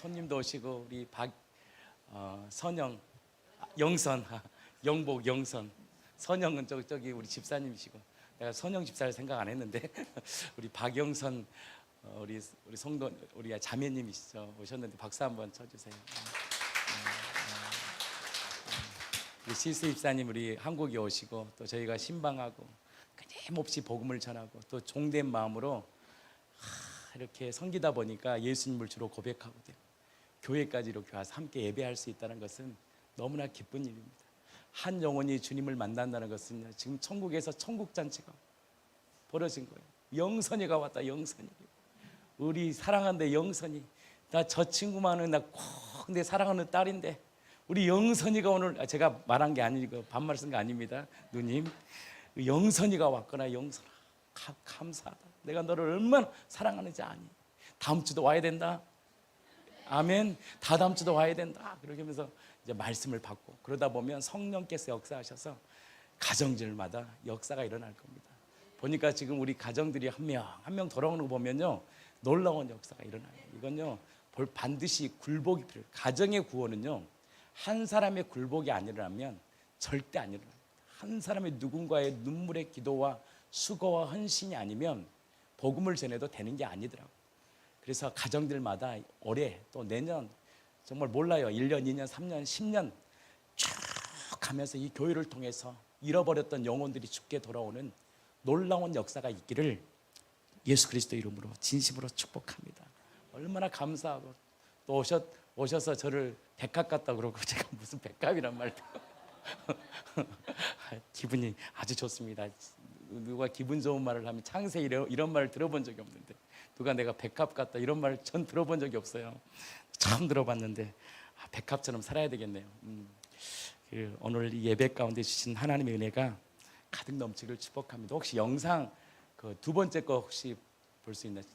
손님도 오시고 우리 선영, 영선, 영복, 영선. 선영은 저기 우리 집사님이시고 내가 선영 집사를 생각 안 했는데 우리 박영선 우리 성도 우리 자매님이시죠. 오셨는데 박수 한번 쳐주세요. 우리 실세 집사님 우리 한국에 오시고 또 저희가 신방하고 끊임없이 복음을 전하고 또 종된 마음으로 이렇게 섬기다 보니까 예수님을 주로 고백하고 돼요. 교회까지 이렇게 와서 함께 예배할 수 있다는 것은 너무나 기쁜 일입니다. 한 영혼이 주님을 만난다는 것은 지금 천국에서 천국잔치가 벌어진 거예요. 영선이가 왔다. 영선이. 우리 사랑하는 영선이. 나 저 친구만은 나 꼭 내 사랑하는 딸인데 우리 영선이가 오늘 제가 말한 게 아니고 반말 쓴 거 아닙니다. 누님 영선이가 왔거나 영선아 감사하다. 내가 너를 얼마나 사랑하는지 아니. 다음 주도 와야 된다. 아멘. 다다음 주도 와야 된다. 그렇게 하면서 이제 말씀을 받고 그러다 보면 성령께서 역사하셔서 가정들마다 역사가 일어날 겁니다. 보니까 지금 우리 가정들이 한 명 돌아오는 거 보면요 놀라운 역사가 일어나요. 이건요 반드시 굴복이 필요해요. 가정의 구원은요 한 사람의 굴복이 안 일어나면 절대 안 일어납니다. 한 사람의 누군가의 눈물의 기도와 수고와 헌신이 아니면 복음을 전해도 되는 게 아니더라고요. 그래서 가정들마다 올해 또 내년 정말 몰라요. 1년, 2년, 3년, 10년 쭉 가면서 이 교회를 통해서 잃어버렸던 영혼들이 죽게 돌아오는 놀라운 역사가 있기를 예수 그리스도 이름으로 진심으로 축복합니다. 얼마나 감사하고 또 오셔서 저를 백합 같다 그러고 제가 무슨 백합이란 말도 기분이 아주 좋습니다. 누가 기분 좋은 말을 하면 창세기 이런 말을 들어본 적이 없는데 누가 내가 백합 같다 이런 말을 전 들어본 적이 없어요. 처음 들어봤는데 백합처럼 살아야 되겠네요. 오늘 이 예배 가운데 주신 하나님의 은혜가 가득 넘치기를 축복합니다. 혹시 영상 그 두 번째 거 혹시 볼 수 있나요?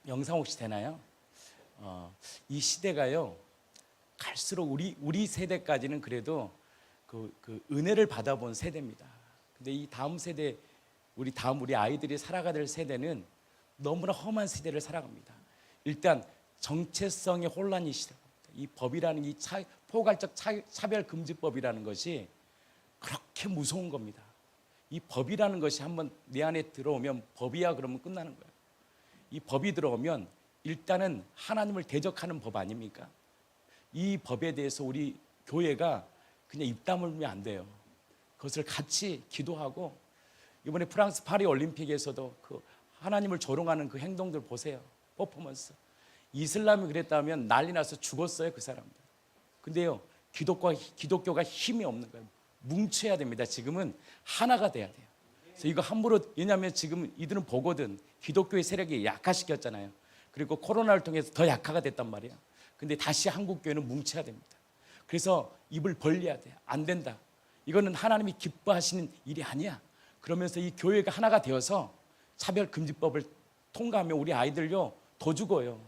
영상 혹시 되나요? 이 시대가요 갈수록 우리 세대까지는 그래도 그 은혜를 받아본 세대입니다. 근데 이 다음 세대 우리 아이들이 살아가야 될 세대는 너무나 험한 시대를 살아갑니다. 일단 정체성의 혼란이 시작합니다. 이 법이라는 이 포괄적 차별금지법이라는 것이 그렇게 무서운 겁니다. 이 법이라는 것이 한번 내 안에 들어오면 법이야 그러면 끝나는 거예요. 이 법이 들어오면 일단은 하나님을 대적하는 법 아닙니까? 이 법에 대해서 우리 교회가 그냥 입 다물면 안 돼요. 그것을 같이 기도하고 이번에 프랑스 파리 올림픽에서도 그 하나님을 조롱하는 그 행동들 보세요. 퍼포먼스. 이슬람이 그랬다면 난리 나서 죽었어요 그 사람들. 근데요 기독교가 힘이 없는 거예요. 뭉쳐야 됩니다. 지금은 하나가 돼야 돼요. 그래서 이거 함부로 왜냐하면 지금 이들은 보거든 기독교의 세력이 약화시켰잖아요. 그리고 코로나를 통해서 더 약화가 됐단 말이에요. 근데 다시 한국교회는 뭉쳐야 됩니다. 그래서 입을 벌려야 돼요. 안 된다. 이거는 하나님이 기뻐하시는 일이 아니야. 그러면서 이 교회가 하나가 되어서 차별금지법을 통과하면 우리 아이들요 더 죽어요.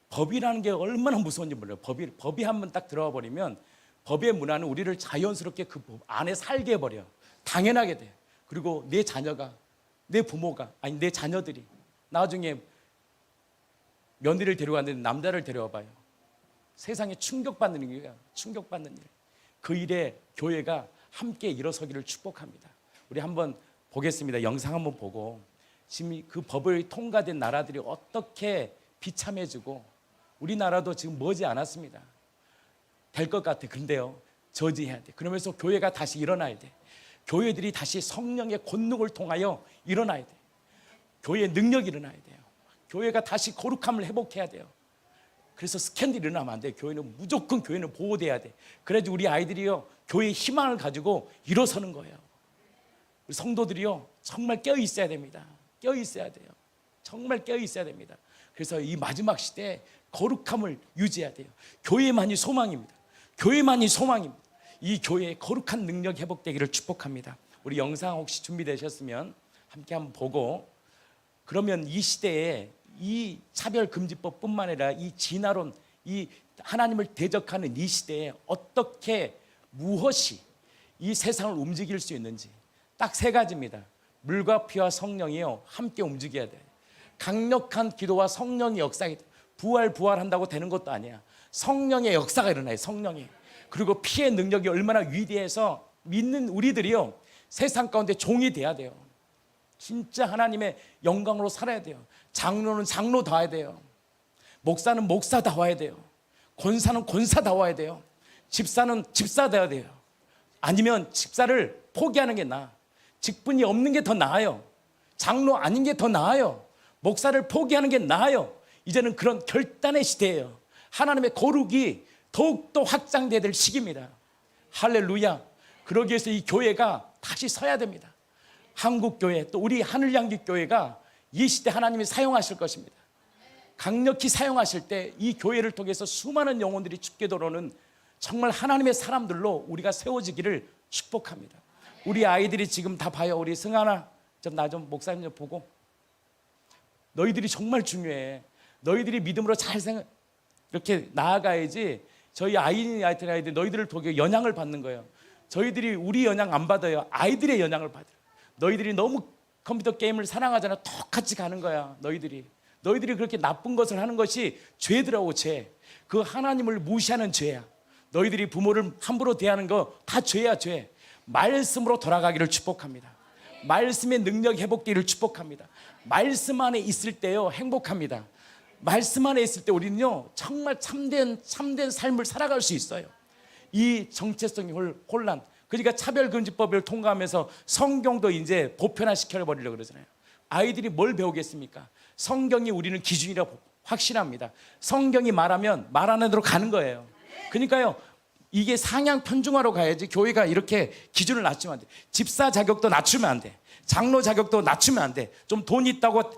법이라는 게 얼마나 무서운지 몰라요. 법이 한번 딱 들어와 버리면 법의 문화는 우리를 자연스럽게 그 법 안에 살게 해버려. 당연하게 돼. 그리고 내 자녀가 내 부모가 아니 내 자녀들이 나중에 며느리를 데려왔는데 남자를 데려와 봐요. 세상에 충격받는 일이에요. 충격받는 일. 그 일에 교회가 함께 일어서기를 축복합니다. 우리 한번 보겠습니다. 영상 한번 보고 지금 그 법을 통과된 나라들이 어떻게 비참해지고 우리나라도 지금 머지 않았습니다. 될 것 같아. 근데요 저지해야 돼. 그러면서 교회가 다시 일어나야 돼. 교회들이 다시 성령의 권능을 통하여 일어나야 돼. 교회의 능력이 일어나야 돼요. 교회가 다시 거룩함을 회복해야 돼요. 그래서 스캔들이 일어나면 안 돼요. 무조건 교회는 보호돼야 돼. 그래야지 우리 아이들이요 교회의 희망을 가지고 일어서는 거예요. 우리 성도들이요 정말 깨어 있어야 됩니다. 깨어 있어야 돼요. 정말 깨어 있어야 됩니다. 그래서 이 마지막 시대에 거룩함을 유지해야 돼요. 교회만이 소망입니다. 교회만이 소망입니다. 이 교회의 거룩한 능력 회복되기를 축복합니다. 우리 영상 혹시 준비되셨으면 함께 한번 보고 그러면 이 시대에 이 차별금지법뿐만 아니라 이 진화론, 이 하나님을 대적하는 이 시대에 어떻게 무엇이 이 세상을 움직일 수 있는지 딱 세 가지입니다. 물과 피와 성령이요 함께 움직여야 돼요. 강력한 기도와 성령의 역사가 부활한다고 되는 것도 아니야. 성령의 역사가 일어나요. 성령이. 그리고 피의 능력이 얼마나 위대해서 믿는 우리들이요, 세상 가운데 종이 돼야 돼요. 진짜 하나님의 영광으로 살아야 돼요. 장로는 장로다워야 돼요. 목사는 목사다워야 돼요. 권사는 권사다워야 돼요. 집사는 집사다워야 돼요. 아니면 집사를 포기하는 게 나아. 직분이 없는 게 더 나아요. 장로 아닌 게 더 나아요. 목사를 포기하는 게 나아요. 이제는 그런 결단의 시대예요. 하나님의 거룩이 더욱더 확장돼야 될 시기입니다. 할렐루야. 그러기 위해서 이 교회가 다시 서야 됩니다. 한국교회, 또 우리 하늘향기교회가 이 시대 하나님이 사용하실 것입니다. 강력히 사용하실 때 이 교회를 통해서 수많은 영혼들이 죽게 들어오는 정말 하나님의 사람들로 우리가 세워지기를 축복합니다. 우리 아이들이 지금 다 봐요. 우리 승하나 나 좀 목사님 좀 보고. 너희들이 정말 중요해. 너희들이 믿음으로 잘 이렇게 나아가야지. 저희 아이들 너희들을 통해 영향을 받는 거예요. 저희들이 우리 영향 안 받아요. 아이들의 영향을 받아요. 너희들이 너무 컴퓨터 게임을 사랑하잖아. 똑같이 가는 거야. 너희들이 그렇게 나쁜 것을 하는 것이 죄더라고. 죄. 그 하나님을 무시하는 죄야. 너희들이 부모를 함부로 대하는 거 다 죄야. 죄. 말씀으로 돌아가기를 축복합니다. 말씀의 능력 회복되기를 축복합니다. 말씀 안에 있을 때요, 행복합니다. 말씀 안에 있을 때 우리는요, 정말 참된 삶을 살아갈 수 있어요. 이 정체성의 혼란, 그러니까 차별금지법을 통과하면서 성경도 이제 보편화시켜버리려고 그러잖아요. 아이들이 뭘 배우겠습니까? 성경이 우리는 기준이라고 확신합니다. 성경이 말하면 말하는 대로 가는 거예요. 그러니까요, 이게 상향 편중화로 가야지. 교회가 이렇게 기준을 낮추면 안 돼. 집사 자격도 낮추면 안 돼. 장로 자격도 낮추면 안 돼. 좀 돈 있다고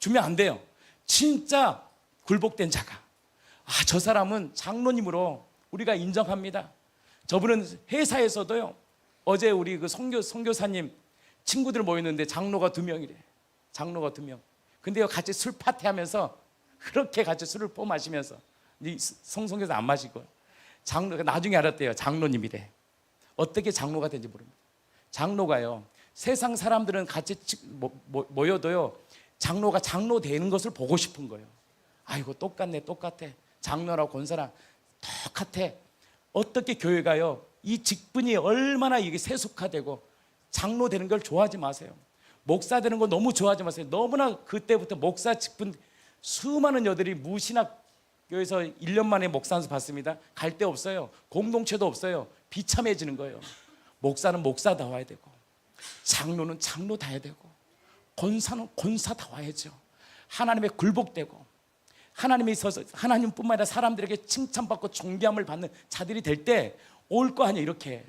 주면 안 돼요. 진짜 굴복된 자가, 저 사람은 장로님으로 우리가 인정합니다. 저분은 회사에서도요, 어제 우리 그 선교사님 친구들 모였는데 장로가 2명이래. 장로가 2명. 근데요, 같이 술 파티하면서 그렇게 같이 술을 마시면서, 성성교사 안 마시고, 장로가 나중에 알았대요. 장로님이래. 어떻게 장로가 된지 모릅니다. 장로가요, 세상 사람들은 같이 모여도요, 장로가 장로 되는 것을 보고 싶은 거예요. 아이고, 똑같네. 장로랑 권사랑 똑같아. 어떻게 교회가요, 이 직분이 얼마나 이게 세속화되고, 장로 되는 걸 좋아하지 마세요. 목사 되는 거 너무 좋아하지 마세요. 너무나 그때부터 목사 직분, 수많은 여들이 무신학 교회에서 1년 만에 목사한수 받습니다. 갈 데 없어요. 공동체도 없어요. 비참해지는 거예요. 목사는 목사다워야 되고, 장로는 장로다워야 되고, 권사는 권사다워야죠. 하나님의 굴복되고, 하나님이 있어서 하나님뿐만 아니라 사람들에게 칭찬받고 존경함을 받는 자들이 될 때 올 거 아니에요. 이렇게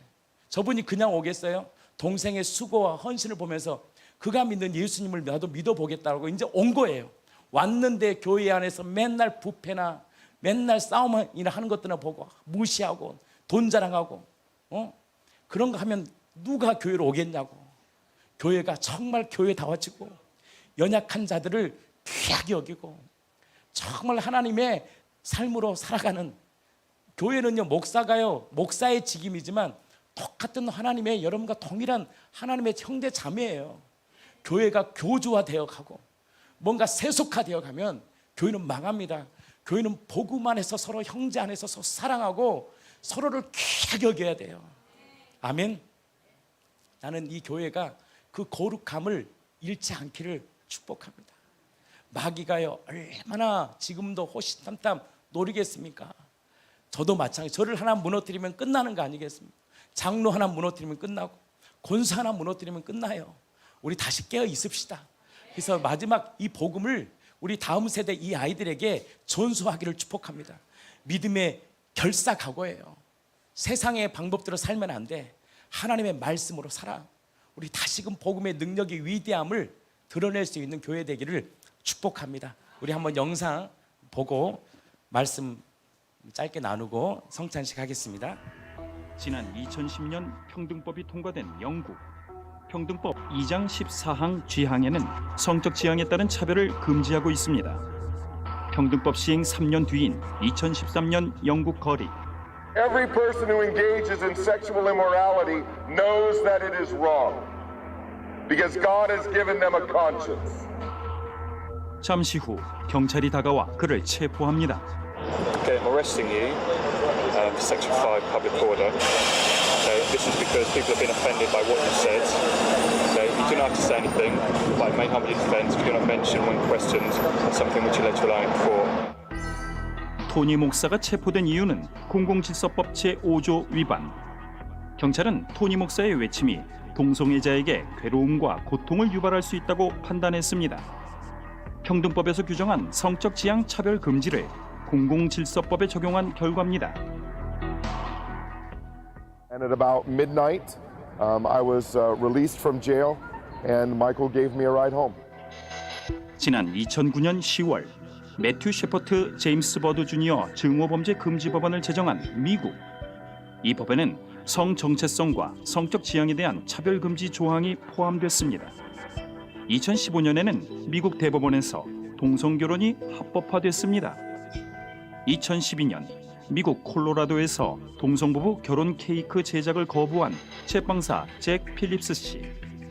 저분이 그냥 오겠어요? 동생의 수고와 헌신을 보면서 그가 믿는 예수님을 나도 믿어보겠다고 이제 온 거예요. 왔는데 교회 안에서 맨날 부패나 맨날 싸움이나 하는 것들을 보고 무시하고 돈 자랑하고 그런 거 하면 누가 교회로 오겠냐고. 교회가 정말 교회다워지고 연약한 자들을 귀하게 여기고 정말 하나님의 삶으로 살아가는, 교회는요, 목사가요, 목사의 직임이지만 똑같은 하나님의, 여러분과 동일한 하나님의 형제 자매예요. 교회가 교주화되어 가고 뭔가 세속화되어 가면 교회는 망합니다. 교회는 복음 안에서 서로 형제 안에서 서로 사랑하고 서로를 귀하게 여겨야 돼요. 아멘. 나는 이 교회가 그 거룩함을 잃지 않기를 축복합니다. 마귀가요, 얼마나 지금도 호시탐탐 노리겠습니까? 저도 마찬가지. 저를 하나 무너뜨리면 끝나는 거 아니겠습니까? 장로 하나 무너뜨리면 끝나고 권사 하나 무너뜨리면 끝나요. 우리 다시 깨어 있읍시다. 그래서 마지막 이 복음을 우리 다음 세대 이 아이들에게 전수하기를 축복합니다. 믿음의 결사각오예요. 세상의 방법대로 살면 안 돼. 하나님의 말씀으로 살아. 우리 다시금 복음의 능력의 위대함을 드러낼 수 있는 교회 되기를 축복합니다. 우리 한번 영상 보고 말씀 짧게 나누고 성찬식 하겠습니다. 지난 2010년 평등법이 통과된 영국. 평등법 2장 14항 G항에는 성적 지향에 따른 차별을 금지하고 있습니다. 평등법 시행 3년 뒤인 2013년 영국 거리. Every person who engages in sexual immorality knows that it is wrong because God has given them a conscience. 잠시 후 경찰이 다가와 그를 체포합니다. Okay, I'm arresting you for Section 5 public order. Okay, this is because people have been offended by what you said. Okay, you do not have to say anything, but it may harm your defence if you do not mention when questioned something which you later rely on for. 토니 목사가 체포된 이유는 공공질서법 제5조 위반. 경찰은 토니 목사의 외침이 동성애자에게 괴로움과 고통을 유발할 수 있다고 판단했습니다. 평등법에서 규정한 성적 지향 차별 금지를 공공질서법에 적용한 결과입니다. And at about midnight, I was released from jail, and Michael gave me a ride home. 지난 2009년 10월 매튜 셰퍼트 제임스 버드 주니어 증오범죄 금지 법안을 제정한 미국. 이 법에는 성 정체성과 성적 지향에 대한 차별 금지 조항이 포함됐습니다. 2015년에는 미국 대법원에서 동성 결혼이 합법화됐습니다. 2012년 미국 콜로라도에서 동성 부부 결혼 케이크 제작을 거부한 제빵사 잭 필립스 씨.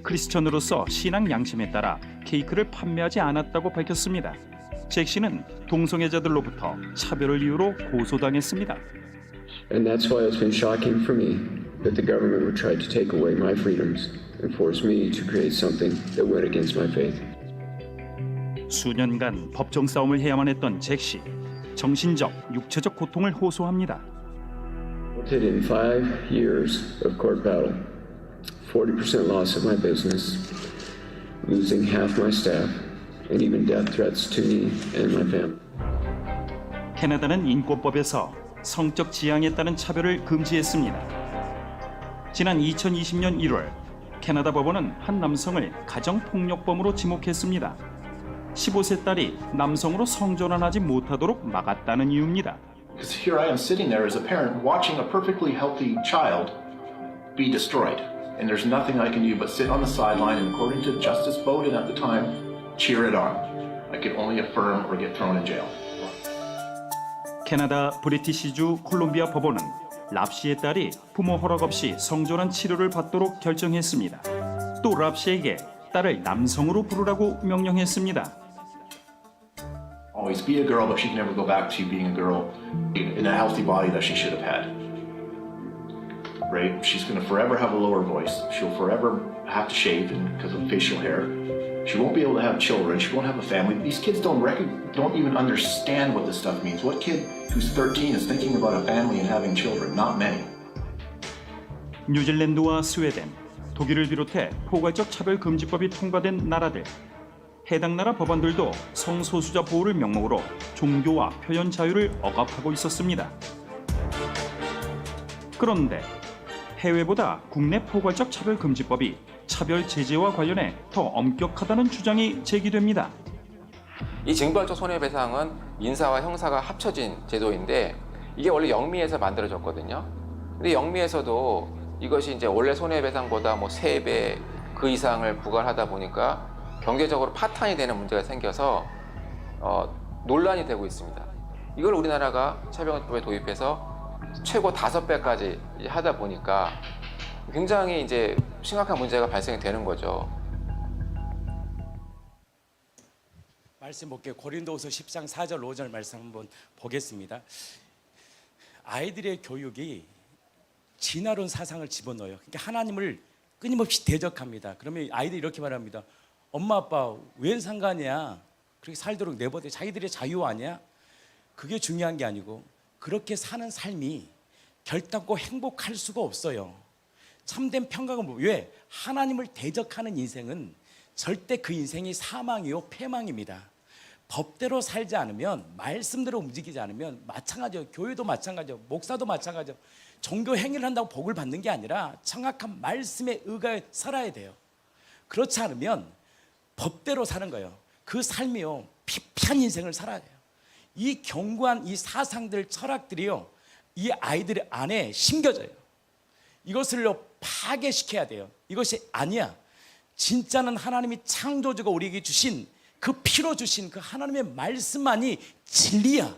크리스천으로서 신앙 양심에 따라 케이크를 판매하지 않았다고 밝혔습니다. 잭 씨는 동성애자들로부터 차별을 이유로 고소당했습니다. And that's why it's been shocking for me that the government would try to take away my freedoms and force me to create something that went against my faith. 수년간 법정 싸움을 해야만 했던 잭 씨. 정신적, 육체적 고통을 호소합니다. In 5 years of court battle, 40% loss of my business, losing half my staff, and even death threats to me and my family. 캐나다는 인권법에서 성적 지향에 따른 차별을 금지했습니다. 지난 2020년 1월 캐나다 법원은 한 남성을 가정폭력범으로 지목했습니다. 15세 딸이 남성으로 성전환하지 못하도록 막았다는 이유입니다. Because here I am sitting there as a parent watching a perfectly healthy child be destroyed. And there's nothing I can do but sit on the sideline and according to Justice Bowden at the time, cheer it on. I could only affirm or get thrown in jail. 캐나다 브리티시주 콜롬비아 법원은 랍시의 딸이 부모 허락 없이 성전환 치료를 받도록 결정했습니다. 또 랍시에게 딸을 남성으로 부르라고 명령했습니다. Always be a girl, but she can never go back to being a girl in a healthy body that she should have had. Right? She's going to forever have a lower voice. She'll forever have to shave because of facial hair. She won't be able to have children. She won't have a family. These kids don't even understand what this stuff means. What kid who's 13 is thinking about a family and having children? Not many. 뉴질랜드와 스웨덴, 독일을 비롯해 포괄적 차별 금지법이 통과된 나라들. 해당 나라 법안들도 성소수자 보호를 명목으로 종교와 표현 자유를 억압하고 있었습니다. 그런데 해외보다 국내 포괄적 차별 금지법이 차별 제재와 관련해 더 엄격하다는 주장이 제기됩니다. 이 징벌적 손해배상은 민사와 형사가 합쳐진 제도인데 이게 원래 영미에서 만들어졌거든요. 근데 영미에서도 이것이 이제 원래 손해배상보다 뭐 3배 그 이상을 부과하다 보니까 경제적으로 파탄이 되는 문제가 생겨서 논란이 되고 있습니다. 이걸 우리나라가 차별금지법에 도입해서 최고 5배까지 하다 보니까 굉장히 이제 심각한 문제가 발생이 되는 거죠. 말씀 볼게요. 고린도후서 10장 4절 5절 말씀 한번 보겠습니다. 아이들의 교육이 진화론 사상을 집어넣어요. 그러니까 하나님을 끊임없이 대적합니다. 그러면 아이들이 이렇게 말합니다. 엄마 아빠 웬 상관이야? 그렇게 살도록 내버려. 자기들의 자유 아니야? 그게 중요한 게 아니고 그렇게 사는 삶이 결단코 행복할 수가 없어요. 참된 평강은 왜? 하나님을 대적하는 인생은 절대 그 인생이 사망이요 패망입니다. 법대로 살지 않으면, 말씀대로 움직이지 않으면 마찬가지예요. 교회도 마찬가지예요. 목사도 마찬가지예요. 종교 행위를 한다고 복을 받는 게 아니라 정확한 말씀에 의거해 살아야 돼요. 그렇지 않으면 법대로 사는 거예요. 그 삶이요 피폐한 인생을 살아야 돼요. 이 견고한 이 사상들, 철학들이요 이 아이들 안에 심겨져요. 이것을 파괴시켜야 돼요. 이것이 아니야. 진짜는 하나님이 창조주가 우리에게 주신 그 피로 주신 그 하나님의 말씀만이 진리야.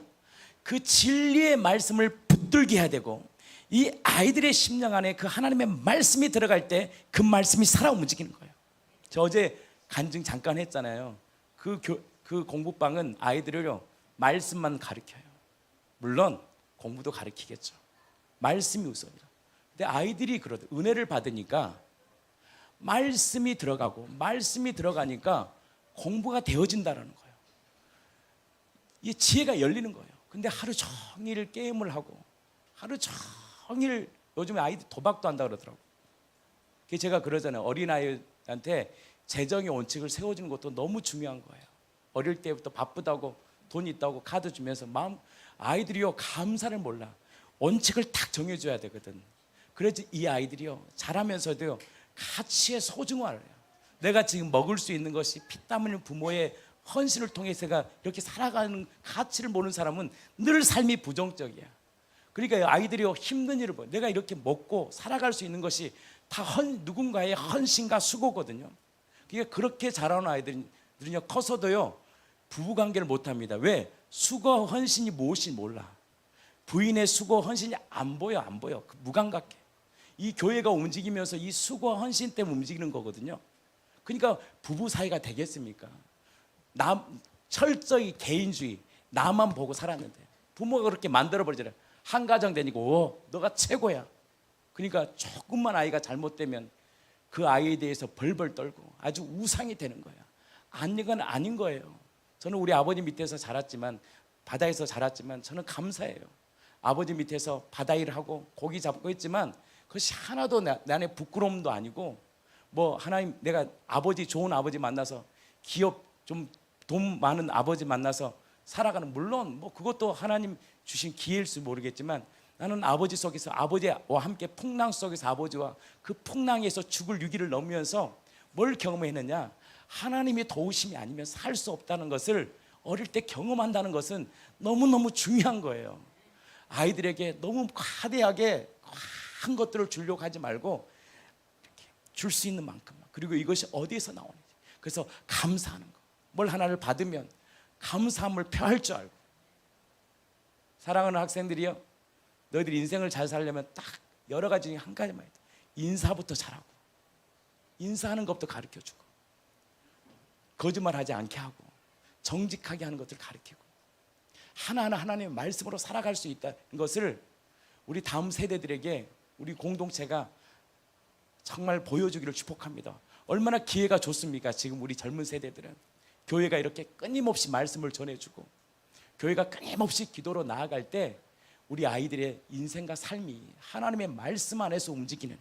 그 진리의 말씀을 붙들게 해야 되고 이 아이들의 심령 안에 그 하나님의 말씀이 들어갈 때 그 말씀이 살아 움직이는 거예요. 저 어제 간증 잠깐 했잖아요. 그 그 공부방은 아이들을요 말씀만 가르쳐요. 물론 공부도 가르치겠죠. 말씀이 우선이라. 근데 아이들이 그러더 은혜를 받으니까 말씀이 들어가니까 공부가 되어진다라는 거예요. 이 지혜가 열리는 거예요. 근데 하루 종일 게임을 하고 하루 종일 요즘에 아이들 도박도 한다 그러더라고요. 그래서 제가 그러잖아요. 어린아이한테 재정의 원칙을 세워주는 것도 너무 중요한 거예요. 어릴 때부터 바쁘다고 돈 있다고 카드 주면서 아이들이요 감사를 몰라. 원칙을 딱 정해줘야 되거든. 그래야지 이 아이들이요 자라면서도요 가치의 소중함을 해요. 내가 지금 먹을 수 있는 것이 피땀 흘린 부모의 헌신을 통해서가 이렇게 살아가는 가치를 모르는 사람은 늘 삶이 부정적이야. 그러니까 아이들이요 힘든 일을 보여. 내가 이렇게 먹고 살아갈 수 있는 것이 다 누군가의 헌신과 수고거든요. 그러니까 그렇게 자라는 아이들은요 커서도요 부부관계를 못합니다. 왜? 수고 헌신이 무엇인지 몰라. 부인의 수고 헌신이 안 보여. 그 무감각해. 이 교회가 움직이면서 이 수고 헌신 때문에 움직이는 거거든요. 그러니까 부부 사이가 되겠습니까? 철저히 개인주의, 나만 보고 살았는데 부모가 그렇게 만들어버리잖아요. 한 가정 되니까 너가 최고야. 그러니까 조금만 아이가 잘못되면 그 아이에 대해서 벌벌 떨고 아주 우상이 되는 거야. 이건 아닌 거예요. 저는 우리 아버지 밑에서 자랐지만, 바다에서 자랐지만 저는 감사해요. 아버지 밑에서 바다 일을 하고 고기 잡고 있지만 그것이 하나도 내 안에 부끄러움도 아니고, 뭐 하나님 내가 좋은 아버지 만나서 기업 좀 돈 많은 아버지 만나서 살아가는, 물론 뭐 그것도 하나님 주신 기회일지 모르겠지만, 나는 아버지 속에서 아버지와 함께 풍랑 속에서 아버지와 그 풍랑에서 죽을 위기를 넘으면서 뭘 경험했느냐, 하나님의 도우심이 아니면 살 수 없다는 것을 어릴 때 경험한다는 것은 너무너무 중요한 거예요. 아이들에게 너무 과대하게 큰 것들을 주려고 하지 말고 줄 수 있는 만큼만, 그리고 이것이 어디에서 나오는지, 그래서 감사하는 거, 뭘 하나를 받으면 감사함을 표할 줄 알고. 사랑하는 학생들이요, 너희들 인생을 잘 살려면 딱 여러 가지 중에 한 가지만 해도 인사부터 잘하고, 인사하는 것부터 가르쳐주고, 거짓말하지 않게 하고, 정직하게 하는 것들을 가르치고, 하나하나 하나님의 말씀으로 살아갈 수 있다는 것을 우리 다음 세대들에게 우리 공동체가 정말 보여주기를 축복합니다. 얼마나 기회가 좋습니까? 지금 우리 젊은 세대들은 교회가 이렇게 끊임없이 말씀을 전해주고, 교회가 끊임없이 기도로 나아갈 때 우리 아이들의 인생과 삶이 하나님의 말씀 안에서 움직이는,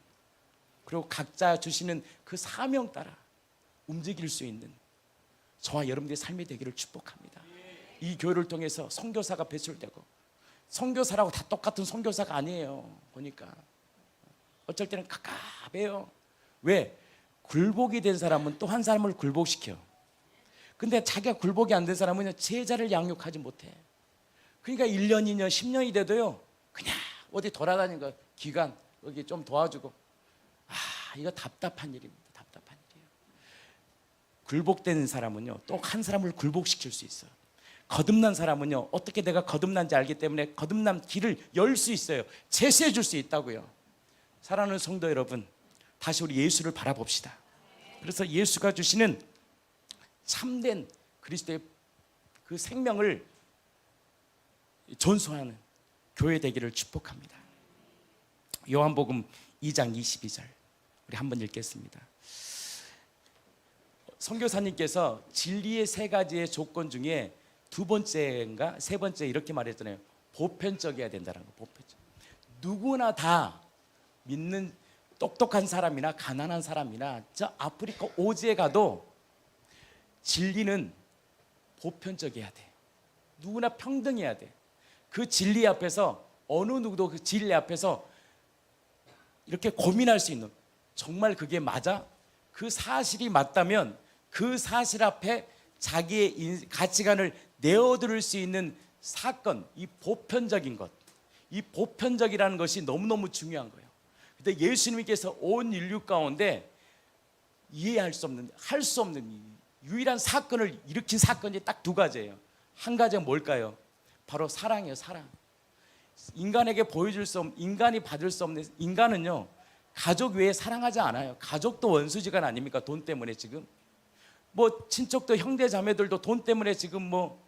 그리고 각자 주시는 그 사명 따라 움직일 수 있는 저와 여러분들의 삶이 되기를 축복합니다. 이 교회를 통해서 선교사가 배출되고, 선교사라고 다 똑같은 선교사가 아니에요. 보니까 어쩔 때는 갑갑해요. 왜? 굴복이 된 사람은 또 한 사람을 굴복시켜. 근데 자기가 굴복이 안 된 사람은 제자를 양육하지 못해. 그러니까 1년, 2년, 10년이 돼도요 그냥 어디 돌아다니는 거, 기간 여기 좀 도와주고, 이거 답답한 일입니다. 답답한 일이에요. 굴복된 사람은요 또 한 사람을 굴복시킬 수 있어요. 거듭난 사람은요 어떻게 내가 거듭난지 알기 때문에 거듭난 길을 열 수 있어요. 제시해 줄 수 있다고요. 사랑하는 성도 여러분, 다시 우리 예수를 바라봅시다. 그래서 예수가 주시는 참된 그리스도의 그 생명을 전수하는 교회 되기를 축복합니다. 요한복음 2장 22절 우리 한번 읽겠습니다. 선교사님께서 진리의 세 가지의 조건 중에 두 번째인가 세 번째 이렇게 말했잖아요. 보편적이어야 된다는 거. 보편적. 누구나 다 믿는 똑똑한 사람이나 가난한 사람이나 저 아프리카 오지에 가도 진리는 보편적이어야 돼. 누구나 평등해야 돼. 그 진리 앞에서 어느 누구도 그 진리 앞에서 이렇게 고민할 수 있는, 정말 그게 맞아? 그 사실이 맞다면 그 사실 앞에 자기의 가치관을 내어드릴 수 있는 사건, 이 보편적인 것, 이 보편적이라는 것이 너무너무 중요한 거예요. 근데 예수님께서 온 인류 가운데 이해할 수 없는, 할 수 없는 유일한 사건을 일으킨 사건이 딱 두 가지예요. 한 가지가 뭘까요? 바로 사랑이에요. 사랑. 인간에게 보여줄 수 없는, 인간이 받을 수 없는, 인간은요 가족 외에 사랑하지 않아요. 가족도 원수지간 아닙니까? 돈 때문에 지금 뭐 친척도 형제 자매들도 돈 때문에 지금 뭐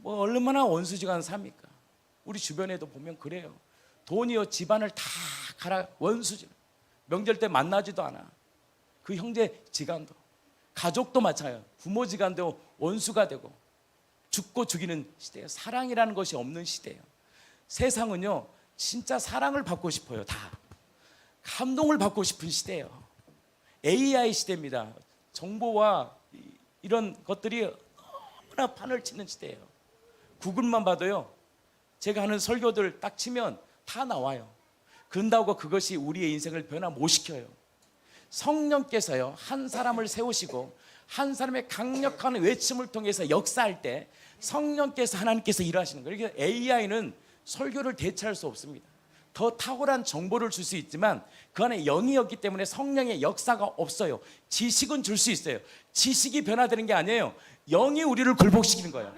얼마나 원수지간 삽니까? 우리 주변에도 보면 그래요. 돈이요 집안을 다 갈아 원수지. 명절 때 만나지도 않아. 그 형제 지간도 가족도 마찬가지예요. 부모 지간도 원수가 되고 죽고 죽이는 시대예요. 사랑이라는 것이 없는 시대예요. 세상은요 진짜 사랑을 받고 싶어요. 다 감동을 받고 싶은 시대예요. AI 시대입니다. 정보와 이런 것들이 너무나 판을 치는 시대예요. 구글만 봐도요 제가 하는 설교들 딱 치면 다 나와요. 그런다고 그것이 우리의 인생을 변화 못 시켜요. 성령께서요 한 사람을 세우시고 한 사람의 강력한 외침을 통해서 역사할 때 성령께서 하나님께서 일하시는 거예요. 그래서 AI는 설교를 대체할 수 없습니다. 더 탁월한 정보를 줄 수 있지만 그 안에 영이 없기 때문에 성령의 역사가 없어요. 지식은 줄 수 있어요. 지식이 변화되는 게 아니에요. 영이 우리를 굴복시키는 거예요.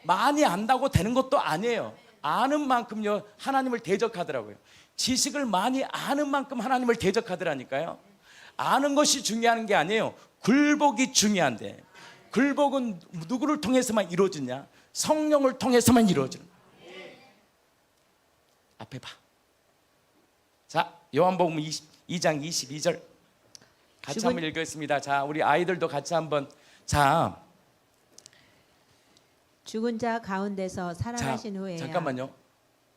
많이 안다고 되는 것도 아니에요. 아는 만큼요 하나님을 대적하더라고요. 지식을 많이 아는 만큼 하나님을 대적하더라니까요. 아는 것이 중요한 게 아니에요. 굴복이 중요한데 굴복은 누구를 통해서만 이루어지냐? 성령을 통해서만 이루어지는 거예요. 앞에 봐. 자, 요한복음 2장 22절 같이 한번 읽겠습니다. 자, 우리 아이들도 같이 한번. 자, 죽은 자 가운데서 살아나신 후에야. 잠깐만요.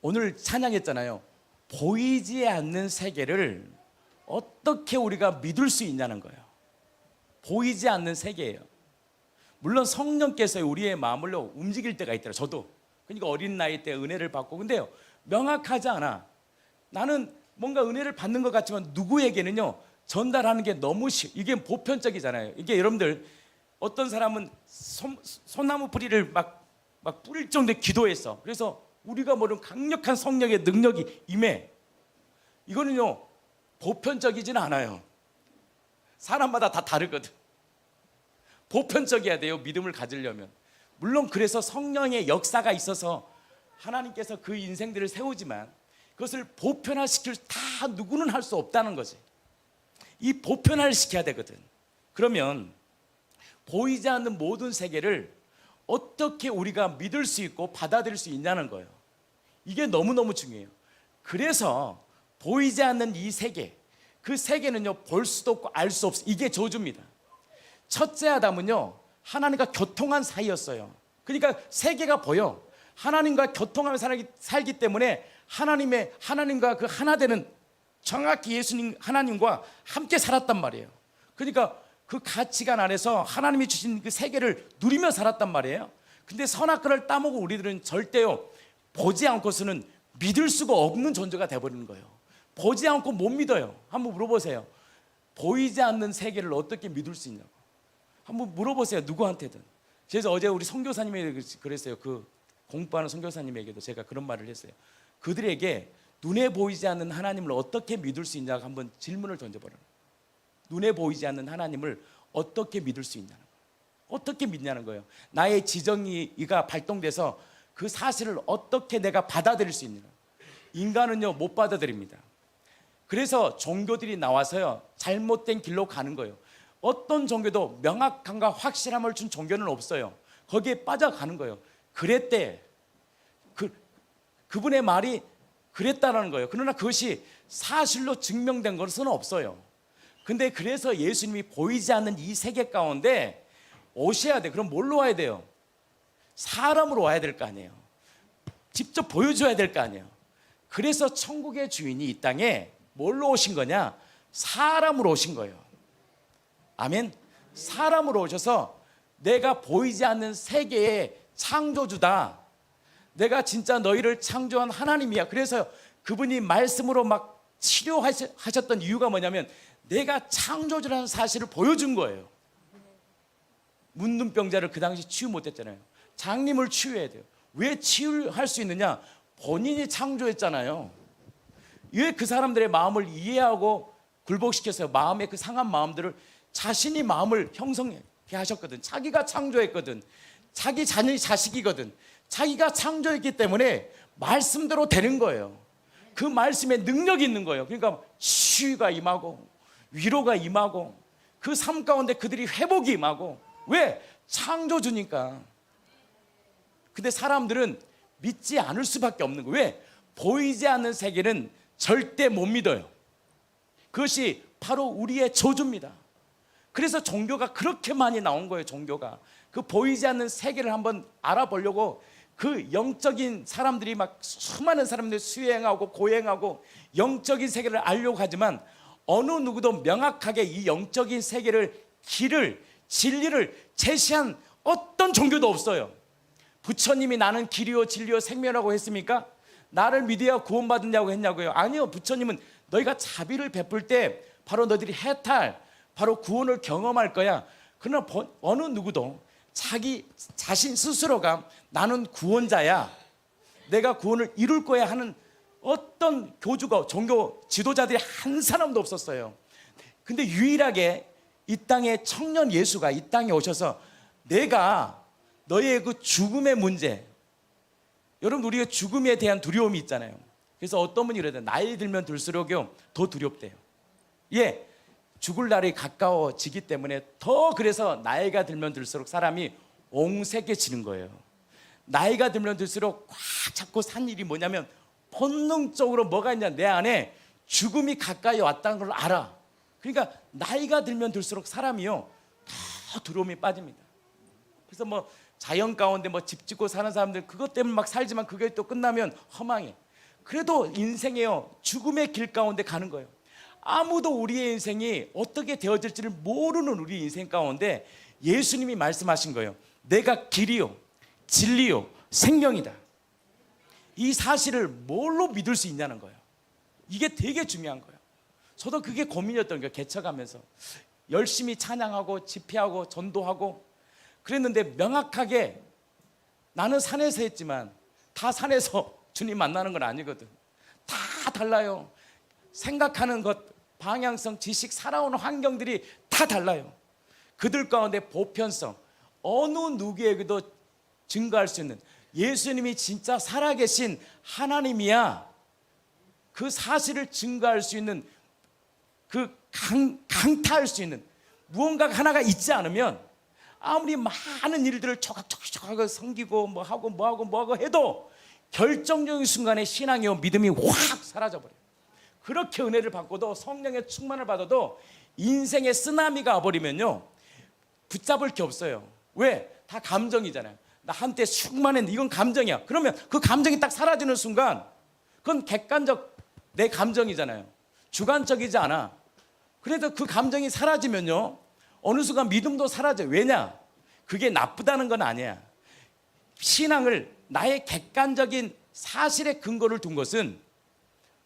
오늘 찬양했잖아요. 보이지 않는 세계를 어떻게 우리가 믿을 수 있냐는 거예요. 보이지 않는 세계예요. 물론 성령께서 우리의 마음을로 움직일 때가 있더라고요. 저도. 그러니까 어린 나이 때 은혜를 받고. 근데요 명확하지 않아. 나는 뭔가 은혜를 받는 것 같지만 누구에게는요 전달하는 게 너무 이게 보편적이잖아요. 이게 여러분들 어떤 사람은 소나무 뿌리를 막 뿌릴 정도의 기도했어. 그래서 우리가 모르는 강력한 성령의 능력이 임해. 이거는요 보편적이진 않아요. 사람마다 다 다르거든. 보편적이어야 돼요 믿음을 가지려면. 물론 그래서 성령의 역사가 있어서 하나님께서 그 인생들을 세우지만 그것을 보편화시킬 다 누구는 할 수 없다는 거지. 이 보편화를 시켜야 되거든. 그러면 보이지 않는 모든 세계를 어떻게 우리가 믿을 수 있고 받아들일 수 있냐는 거예요. 이게 너무너무 중요해요. 그래서 보이지 않는 이 세계, 그 세계는요 볼 수도 없고 알 수 없어. 이게 저주입니다. 첫째 아담은요 하나님과 교통한 사이였어요. 그러니까 세계가 보여. 하나님과 교통하며 살기 때문에 하나님과 그 하나 되는 정확히 예수님 하나님과 함께 살았단 말이에요. 그러니까 그 가치관 안에서 하나님이 주신 그 세계를 누리며 살았단 말이에요. 근데 선악과를 따먹고 우리들은 절대요 보지 않고서는 믿을 수가 없는 존재가 돼버리는 거예요. 보지 않고 못 믿어요. 한번 물어보세요. 보이지 않는 세계를 어떻게 믿을 수 있냐고 한번 물어보세요. 누구한테든. 그래서 어제 우리 선교사님에게 그랬어요. 그 공부하는 선교사님에게도 제가 그런 말을 했어요. 그들에게 눈에 보이지 않는 하나님을 어떻게 믿을 수 있냐고 한번 질문을 던져버려요. 눈에 보이지 않는 하나님을 어떻게 믿을 수 있냐는 거예요. 어떻게 믿냐는 거예요. 나의 지정의가 발동돼서 그 사실을 어떻게 내가 받아들일 수 있느냐. 인간은요 못 받아들입니다. 그래서 종교들이 나와서요 잘못된 길로 가는 거예요. 어떤 종교도 명확함과 확실함을 준 종교는 없어요. 거기에 빠져가는 거예요. 그랬대. 그분의 말이 그랬다라는 거예요. 그러나 그것이 사실로 증명된 것은 없어요. 근데 그래서 예수님이 보이지 않는 이 세계 가운데 오셔야 돼. 그럼 뭘로 와야 돼요? 사람으로 와야 될 거 아니에요. 직접 보여줘야 될 거 아니에요. 그래서 천국의 주인이 이 땅에 뭘로 오신 거냐? 사람으로 오신 거예요. 아멘. 사람으로 오셔서 내가 보이지 않는 세계의 창조주다. 내가 진짜 너희를 창조한 하나님이야. 그래서 그분이 말씀으로 막 치료하셨던 이유가 뭐냐면 내가 창조주라는 사실을 보여준 거예요. 문둥병자를 그 당시 치유 못했잖아요. 장님을 치유해야 돼요. 왜 치유할 수 있느냐? 본인이 창조했잖아요. 왜 그 사람들의 마음을 이해하고 굴복시켜서 마음의 그 상한 마음들을 자신이 마음을 형성하게 하셨거든. 자기가 창조했거든. 자기 자녀의 자식이거든. 자기가 창조했기 때문에 말씀대로 되는 거예요. 그 말씀에 능력이 있는 거예요. 그러니까 치유가 임하고 위로가 임하고 그 삶 가운데 그들이 회복이 임하고 왜? 창조주니까. 근데 사람들은 믿지 않을 수밖에 없는 거예요. 왜? 보이지 않는 세계는 절대 못 믿어요. 그것이 바로 우리의 저주입니다. 그래서 종교가 그렇게 많이 나온 거예요. 종교가 그 보이지 않는 세계를 한번 알아보려고 그 영적인 사람들이 막 수많은 사람들이 수행하고 고행하고 영적인 세계를 알려고 하지만 어느 누구도 명확하게 이 영적인 세계를 길을 진리를 제시한 어떤 종교도 없어요. 부처님이 나는 길이요 진리요 생명이라고 했습니까? 나를 믿어야 구원받느냐고 했냐고요? 아니요. 부처님은 너희가 자비를 베풀 때 바로 너희들이 해탈 바로 구원을 경험할 거야. 그러나 어느 누구도 자기 자신 스스로가 나는 구원자야, 내가 구원을 이룰 거야 하는 어떤 교주가 종교 지도자들이 한 사람도 없었어요. 근데 유일하게 이 땅에 청년 예수가 이 땅에 오셔서 내가 너의 그 죽음의 문제, 여러분 우리가 죽음에 대한 두려움이 있잖아요. 그래서 어떤 분이 이러대요. 나이 들면 들수록요 더 두렵대요. 예, 죽을 날이 가까워지기 때문에 더 그래서 나이가 들면 들수록 사람이 옹색해지는 거예요. 나이가 들면 들수록 꽉 잡고 산 일이 뭐냐면 본능적으로 뭐가 있냐, 내 안에 죽음이 가까이 왔다는 걸 알아. 그러니까 나이가 들면 들수록 사람이요 더 두려움이 빠집니다. 그래서 뭐 자연 가운데 뭐 집 짓고 사는 사람들 그것 때문에 막 살지만 그게 또 끝나면 허망해. 그래도 인생에요 죽음의 길 가운데 가는 거예요. 아무도 우리의 인생이 어떻게 되어질지를 모르는 우리 인생 가운데 예수님이 말씀하신 거예요. 내가 길이요 진리요 생명이다. 이 사실을 뭘로 믿을 수 있냐는 거예요. 이게 되게 중요한 거예요. 저도 그게 고민이었던 거예요. 개척하면서 열심히 찬양하고 집회하고 전도하고 그랬는데 명확하게 나는 산에서 했지만 다 산에서 주님 만나는 건 아니거든. 다 달라요. 생각하는 것, 방향성, 지식, 살아오는 환경들이 다 달라요. 그들 가운데 보편성, 어느 누구에게도 증거할 수 있는 예수님이 진짜 살아계신 하나님이야, 그 사실을 증거할 수 있는, 그 강타할 수 있는 무언가 하나가 있지 않으면 아무리 많은 일들을 조각조각 섬기고 뭐하고 해도 결정적인 순간에 신앙이요 믿음이 확 사라져버려요. 그렇게 은혜를 받고도 성령의 충만을 받아도 인생의 쓰나미가 와버리면요 붙잡을 게 없어요. 왜? 다 감정이잖아요. 나 한때 충만했는데 이건 감정이야. 그러면 그 감정이 딱 사라지는 순간 그건 객관적 내 감정이잖아요. 주관적이지 않아. 그래도 그 감정이 사라지면요 어느 순간 믿음도 사라져요. 왜냐? 그게 나쁘다는 건 아니야. 신앙을 나의 객관적인 사실의 근거를 둔 것은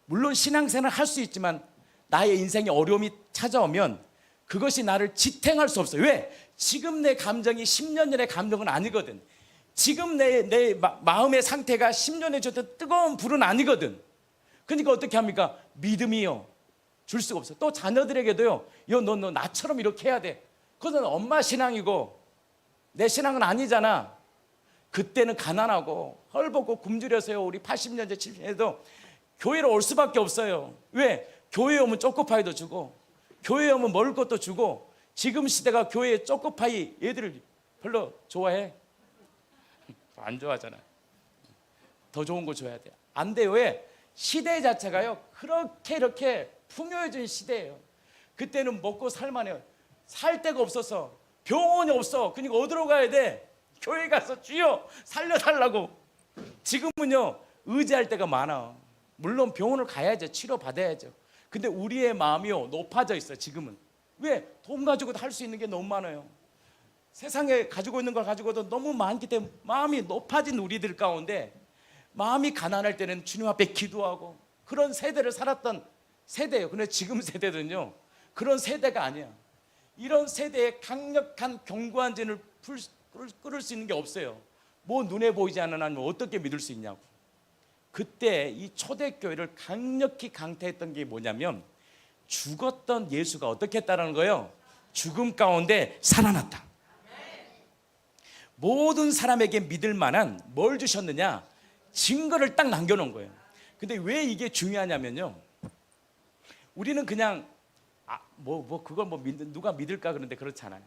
물론 신앙생활을 할 수 있지만 나의 인생에 어려움이 찾아오면 그것이 나를 지탱할 수 없어요. 왜? 지금 내 감정이 10년 전의 감정은 아니거든. 지금 내 마음의 상태가 10년에 줬던 뜨거운 불은 아니거든. 그러니까 어떻게 합니까? 믿음이요 줄 수가 없어. 또 자녀들에게도요 너 나처럼 이렇게 해야 돼. 그건 엄마 신앙이고 내 신앙은 아니잖아. 그때는 가난하고 헐벗고 굶주려서요 우리 80년대 70년대도 교회로 올 수밖에 없어요. 왜? 교회에 오면 초코파이도 주고 교회에 오면 먹을 것도 주고. 지금 시대가 교회에 초코파이 얘들을 별로 좋아해? 안 좋아하잖아. 더 좋은 거 줘야 돼. 안 돼요. 왜? 시대 자체가요 그렇게 이렇게 풍요해진 시대예요. 그때는 먹고 살만해요. 살 데가 없어서 병원이 없어. 그러니까 어디로 가야 돼? 교회 가서 주여 살려달라고. 지금은요 의지할 데가 많아. 물론 병원을 가야죠. 치료 받아야죠. 근데 우리의 마음이요 높아져 있어요. 지금은. 왜? 돈 가지고도 할 수 있는 게 너무 많아요. 세상에 가지고 있는 걸 가지고도 너무 많기 때문에 마음이 높아진 우리들 가운데 마음이 가난할 때는 주님 앞에 기도하고 그런 세대를 살았던 세대예요. 근데 지금 세대는요 그런 세대가 아니야. 이런 세대에 강력한 견고한 진을 끌을 수 있는 게 없어요. 뭐 눈에 보이지 않는 하나님을 어떻게 믿을 수 있냐고. 그때 이 초대교회를 강력히 강타했던 게 뭐냐면 죽었던 예수가 어떻게 했다는 거예요? 죽음 가운데 살아났다. 모든 사람에게 믿을 만한 뭘 주셨느냐? 증거를 딱 남겨놓은 거예요. 근데 왜 이게 중요하냐면요 우리는 그냥 그걸 누가 믿을까 그런데 그렇잖아요.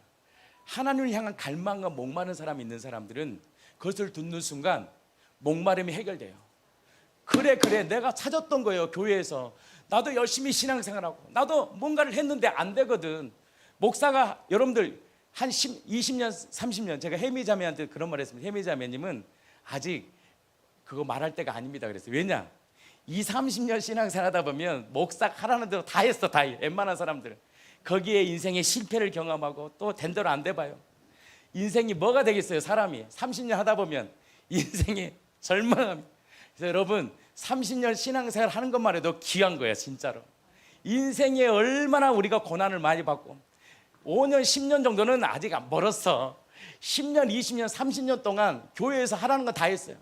하나님을 향한 갈망과 목마른 사람이 있는 사람들은 그것을 듣는 순간 목마름이 해결돼요. 그래 내가 찾았던 거예요. 교회에서 나도 열심히 신앙생활하고 나도 뭔가를 했는데 안 되거든. 목사가 여러분들 한 20년 30년 제가 혜미자매한테 그런 말 했습니다. 혜미자매님은 아직 그거 말할 때가 아닙니다. 그랬어요. 왜냐? 30년 신앙생활 하다 보면 목사 하라는 대로 다 했어. 다 해. 웬만한 사람들은 거기에 인생의 실패를 경험하고 또 된 대로 안 돼 봐요. 인생이 뭐가 되겠어요? 사람이 30년 하다 보면 인생이 절망합니다. 그래서 여러분 30년 신앙생활 하는 것만 해도 귀한 거예요. 진짜로 인생에 얼마나 우리가 고난을 많이 받고 5년 10년 정도는 아직 안 멀었어. 10년 20년 30년 동안 교회에서 하라는 거 다 했어요.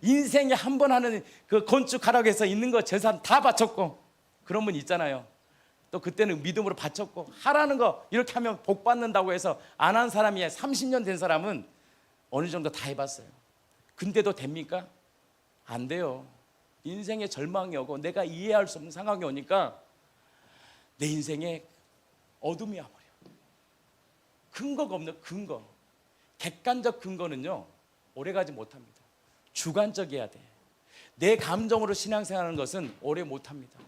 인생에 한 번 하는 그 건축하라고 해서 있는 거 재산 다 바쳤고 그런 분 있잖아요. 또 그때는 믿음으로 바쳤고 하라는 거 이렇게 하면 복 받는다고 해서 안 한 사람이 30년 된 사람은 어느 정도 다 해봤어요. 근데도 됩니까? 안 돼요. 인생에 절망이 오고 내가 이해할 수 없는 상황이 오니까 내 인생에 어둠이 와버려. 근거가 없는 근거. 객관적 근거는요 오래가지 못합니다. 주관적이어야 돼. 내 감정으로 신앙생활하는 것은 오래 못합니다.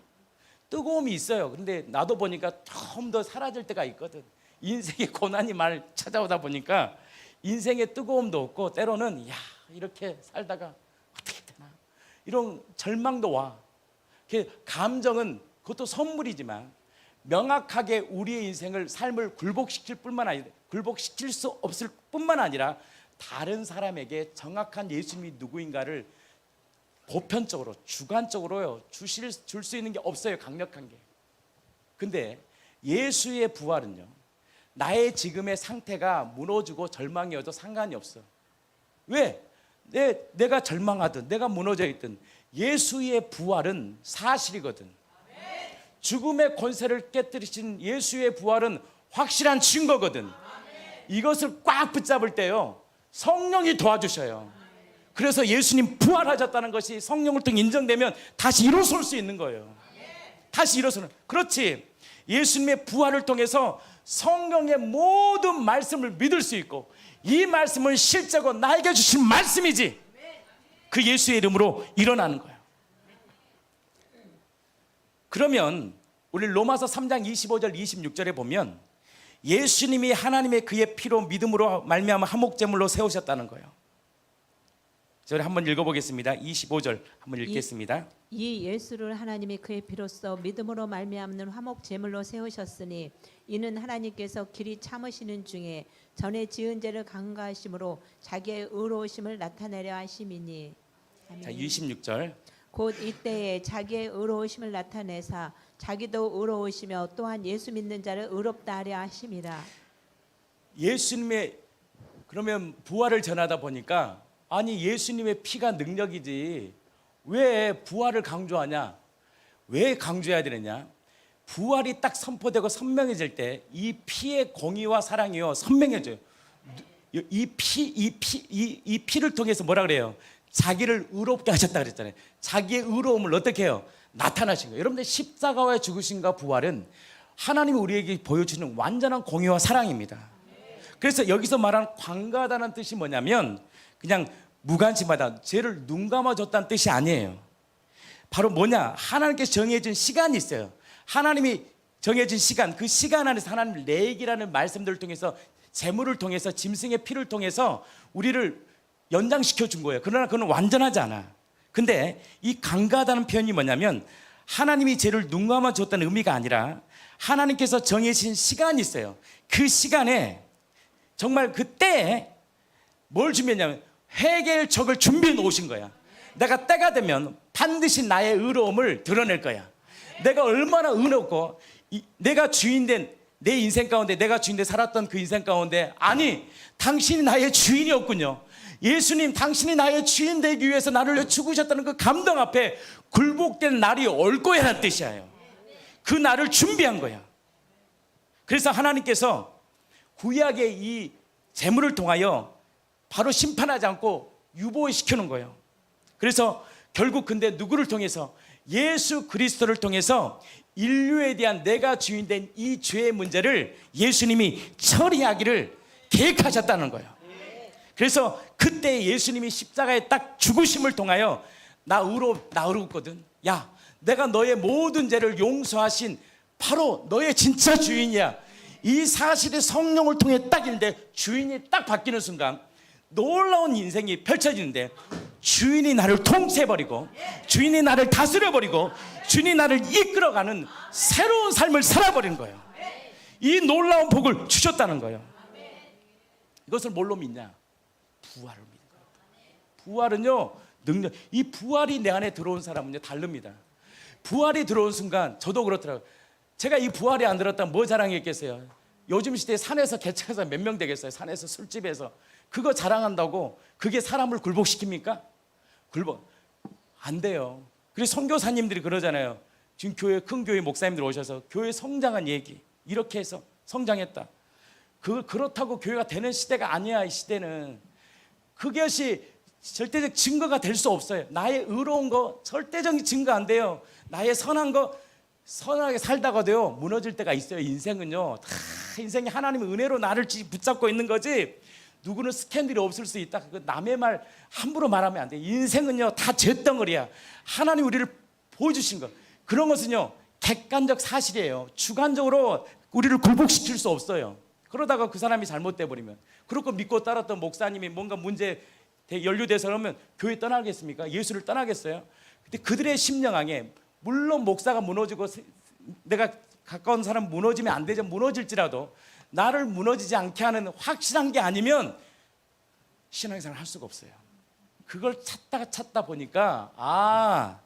뜨거움이 있어요. 근데 나도 보니까 좀 더 사라질 때가 있거든. 인생의 고난이 말 찾아오다 보니까 인생의 뜨거움도 없고 때로는 야 이렇게 살다가 어떻게 되나 이런 절망도 와. 감정은 그것도 선물이지만 명확하게 우리의 인생을 삶을 굴복시킬 수 없을 뿐만 아니라 다른 사람에게 정확한 예수님이 누구인가를 보편적으로 주관적으로요 줄 수 있는 게 없어요. 강력한 게. 근데 예수의 부활은요 나의 지금의 상태가 무너지고 절망이 어도 상관이 없어. 왜? 내가 절망하든 내가 무너져 있든 예수의 부활은 사실이거든. 죽음의 권세를 깨뜨리신 예수의 부활은 확실한 증거거든. 이것을 꽉 붙잡을 때요 성령이 도와주셔요. 그래서 예수님 부활하셨다는 것이 성령을 통해 인정되면 다시 일어설 수 있는 거예요. 다시 일어서는. 그렇지. 예수님의 부활을 통해서 성령의 모든 말씀을 믿을 수 있고 이 말씀은 실제로 나에게 주신 말씀이지. 그 예수의 이름으로 일어나는 거예요. 그러면 우리 로마서 3장 25절 26절에 보면 예수님이 하나님의 그의 피로 믿음으로 말미암아 화목제물로 세우셨다는 거예요. 저를 한번 읽어보겠습니다. 25절 한번 읽겠습니다. 이 예수를 하나님이 그의 피로써 믿음으로 말미암는 화목 제물로 세우셨으니 이는 하나님께서 길이 참으시는 중에 전에 지은 죄를 간과하심으로 자기의 의로우심을 나타내려 하심이니. 자, 26절. 곧 이때에 자기의 의로우심을 나타내사 자기도 의로우시며 또한 예수 믿는 자를 의롭다 하려 하심이라. 예수님의 그러면 부활을 전하다 보니까 아니 예수님의 피가 능력이지 왜 부활을 강조하냐? 왜 강조해야 되느냐? 부활이 딱 선포되고 선명해질 때 이 피의 공의와 사랑이요 선명해져요. 이 피를 통해서 뭐라 그래요? 자기를 의롭게 하셨다 그랬잖아요. 자기의 의로움을 어떻게 해요? 나타나신 거예요. 여러분들 십자가와 죽으심과 부활은 하나님이 우리에게 보여주는 완전한 공의와 사랑입니다. 그래서 여기서 말하는 관가하다는 뜻이 뭐냐면 그냥 무관심하다, 죄를 눈 감아줬다는 뜻이 아니에요. 바로 뭐냐? 하나님께서 정해진 시간이 있어요. 하나님이 정해진 시간, 그 시간 안에서 하나님 레이기라는 말씀들을 통해서 제물을 통해서 짐승의 피를 통해서 우리를 연장시켜 준 거예요. 그러나 그건 완전하지 않아. 근데 이 강가하다는 표현이 뭐냐면 하나님이 죄를 눈 감아줬다는 의미가 아니라 하나님께서 정해진 시간이 있어요. 그 시간에 정말 그때에 뭘 준비했냐면 회개의 척을 준비해 놓으신 거야. 내가 때가 되면 반드시 나의 의로움을 드러낼 거야. 내가 얼마나 의롭고 내가 주인된 내 인생 가운데 내가 주인된 살았던 그 인생 가운데 아니 당신이 나의 주인이었군요. 예수님 당신이 나의 주인 되기 위해서 나를 위해 죽으셨다는 그 감동 앞에 굴복된 날이 올 거야 라는 뜻이에요. 그 날을 준비한 거야. 그래서 하나님께서 구약의 이 제물을 통하여 바로 심판하지 않고 유보시키는 거예요. 그래서 결국 근데 누구를 통해서 예수 그리스도를 통해서 인류에 대한 내가 주인된 이 죄의 문제를 예수님이 처리하기를 계획하셨다는 거예요. 그래서 그때 예수님이 십자가에 딱 죽으심을 통하여 나 의롭거든. 야, 내가 너의 모든 죄를 용서하신 바로 너의 진짜 주인이야. 이 사실이 성령을 통해 딱 있는데 주인이 딱 바뀌는 순간 놀라운 인생이 펼쳐지는데 주인이 나를 통치해버리고 주인이 나를 다스려버리고 주인이 나를 이끌어가는 새로운 삶을 살아버린 거예요. 이 놀라운 복을 주셨다는 거예요. 이것을 뭘로 믿냐? 부활을 믿는 거예요. 부활은요, 능력. 이 부활이 내 안에 들어온 사람은요 다릅니다. 부활이 들어온 순간 저도 그렇더라고요. 제가 이 부활이 안 들었다면 뭐 자랑했겠어요? 요즘 시대에 산에서 개척해서 몇 명 되겠어요? 산에서 술집에서 그거 자랑한다고 그게 사람을 굴복시킵니까? 굴복 안 돼요. 그래서 선교사님들이 그러잖아요. 지금 교회 큰 교회 목사님들 오셔서 교회 성장한 얘기 이렇게 해서 성장했다. 그렇다고 교회가 되는 시대가 아니야. 이 시대는 그것이 절대적 증거가 될 수 없어요. 나의 의로운 거 절대적인 증거 안 돼요. 나의 선한 거 선하게 살다가도요 무너질 때가 있어요. 인생은요 다 인생이 하나님의 은혜로 나를 붙잡고 있는 거지. 누구는 스캔들이 없을 수 있다. 그 남의 말 함부로 말하면 안 돼. 인생은요 다 죄덩어리야. 하나님 우리를 보여주신 거 그런 것은요 객관적 사실이에요. 주관적으로 우리를 굴복시킬 수 없어요. 그러다가 그 사람이 잘못돼 버리면 그렇고 믿고 따랐던 목사님이 뭔가 문제 연루돼서 그러면 교회 떠나겠습니까? 예수를 떠나겠어요? 근데 그들의 심령앙에 물론 목사가 무너지고 내가 가까운 사람 무너지면 안 되죠. 무너질지라도 나를 무너지지 않게 하는 확실한 게 아니면 신앙생활을 할 수가 없어요. 그걸 찾다 보니까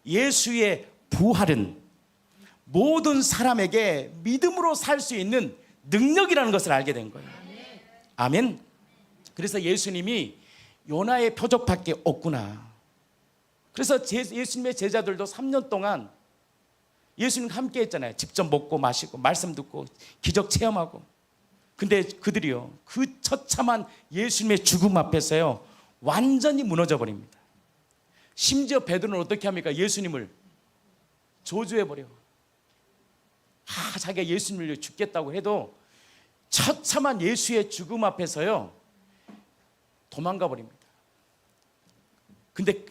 예수의 부활은 모든 사람에게 믿음으로 살 수 있는 능력이라는 것을 알게 된 거예요. 아멘. 그래서 예수님이 요나의 표적밖에 없구나. 그래서 예수님의 제자들도 3년 동안 예수님과 함께 했잖아요. 직접 먹고 마시고 말씀 듣고 기적 체험하고. 근데 그들이요 그 처참한 예수님의 죽음 앞에서요 완전히 무너져 버립니다. 심지어 베드로는 어떻게 합니까? 예수님을 저주해버려. 자기가 예수님을 죽겠다고 해도 처참한 예수의 죽음 앞에서요 도망가 버립니다. 근데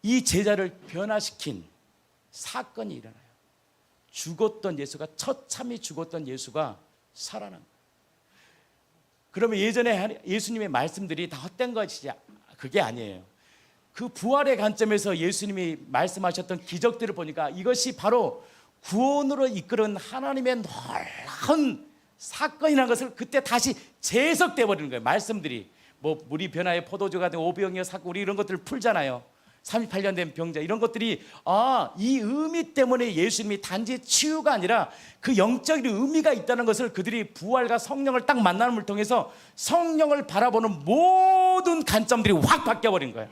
이 제자를 변화시킨 사건이 일어나요. 죽었던 예수가 처참히 죽었던 예수가 살아난 거예요. 그러면 예전에 예수님의 말씀들이 다 헛된 것이지 그게 아니에요. 그 부활의 관점에서 예수님이 말씀하셨던 기적들을 보니까 이것이 바로 구원으로 이끄는 하나님의 놀라운 사건이라는 것을 그때 다시 재해석돼 버리는 거예요. 말씀들이 뭐 물이 변화의 포도주가 된 오병이어 사건 우리 이런 것들을 풀잖아요. 38년 된 병자 이런 것들이 이 의미 때문에 예수님이 단지 치유가 아니라 그 영적인 의미가 있다는 것을 그들이 부활과 성령을 딱 만남을 통해서 성령을 바라보는 모든 관점들이 확 바뀌어버린 거예요.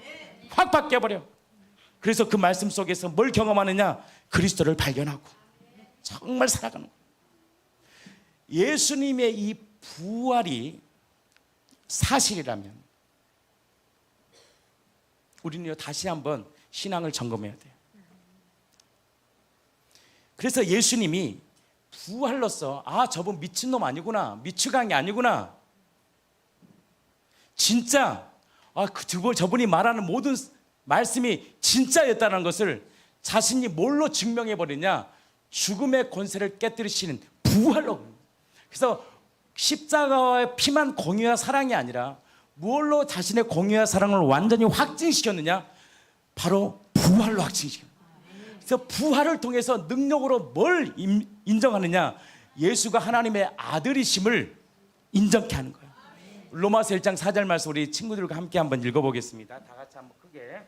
확 바뀌어버려. 그래서 그 말씀 속에서 뭘 경험하느냐? 그리스도를 발견하고 정말 살아가는 거예요. 예수님의 이 부활이 사실이라면 우리는요 다시 한번 신앙을 점검해야 돼요. 그래서 예수님이 부활로서 저분 미친놈 아니구나, 미추강이 아니구나, 진짜 저분이 말하는 모든 말씀이 진짜였다는 것을 자신이 뭘로 증명해버리냐? 죽음의 권세를 깨뜨리시는 부활로. 그래서 십자가의 피만 공의와 사랑이 아니라 무엇로 자신의 공의와 사랑을 완전히 확증시켰느냐? 바로 부활로 확증시켰어요. 그래서 부활을 통해서 능력으로 뭘 인정하느냐? 예수가 하나님의 아들이심을 인정케 하는 거예요. 로마서 1장 4절 말씀 우리 친구들과 함께 한번 읽어보겠습니다. 다 같이 한번 크게.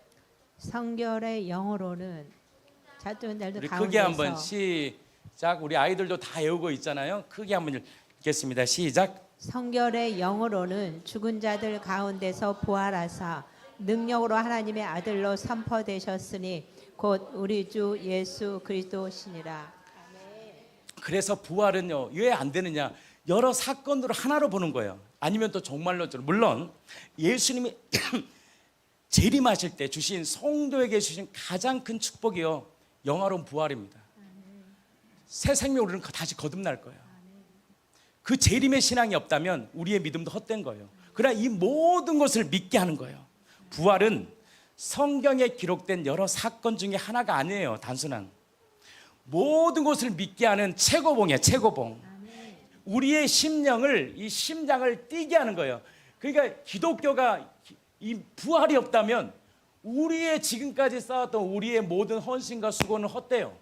성결의 영어로는 자녀들도 우리 가운데서 크게 한번 시작. 우리 아이들도 다 외우고 있잖아요. 크게 한번 읽겠습니다. 시작. 성결의 영으로는 죽은 자들 가운데서 부활하사 능력으로 하나님의 아들로 선포되셨으니 곧 우리 주 예수 그리스도시니라. 그래서 부활은요 왜 안 되느냐? 여러 사건으로 하나로 보는 거예요. 아니면 또 종말로. 물론 예수님이 재림하실 때 주신 성도에게 주신 가장 큰 축복이요 영화로운 부활입니다. 새 생명 우리는 다시 거듭날 거예요. 그 재림의 신앙이 없다면 우리의 믿음도 헛된 거예요. 그러나 이 모든 것을 믿게 하는 거예요. 부활은 성경에 기록된 여러 사건 중에 하나가 아니에요. 단순한 모든 것을 믿게 하는 최고봉이에요. 최고봉. 우리의 심령을, 이 심장을 뛰게 하는 거예요. 그러니까 기독교가 이 부활이 없다면 우리의 지금까지 쌓았던 우리의 모든 헌신과 수고는 헛돼요.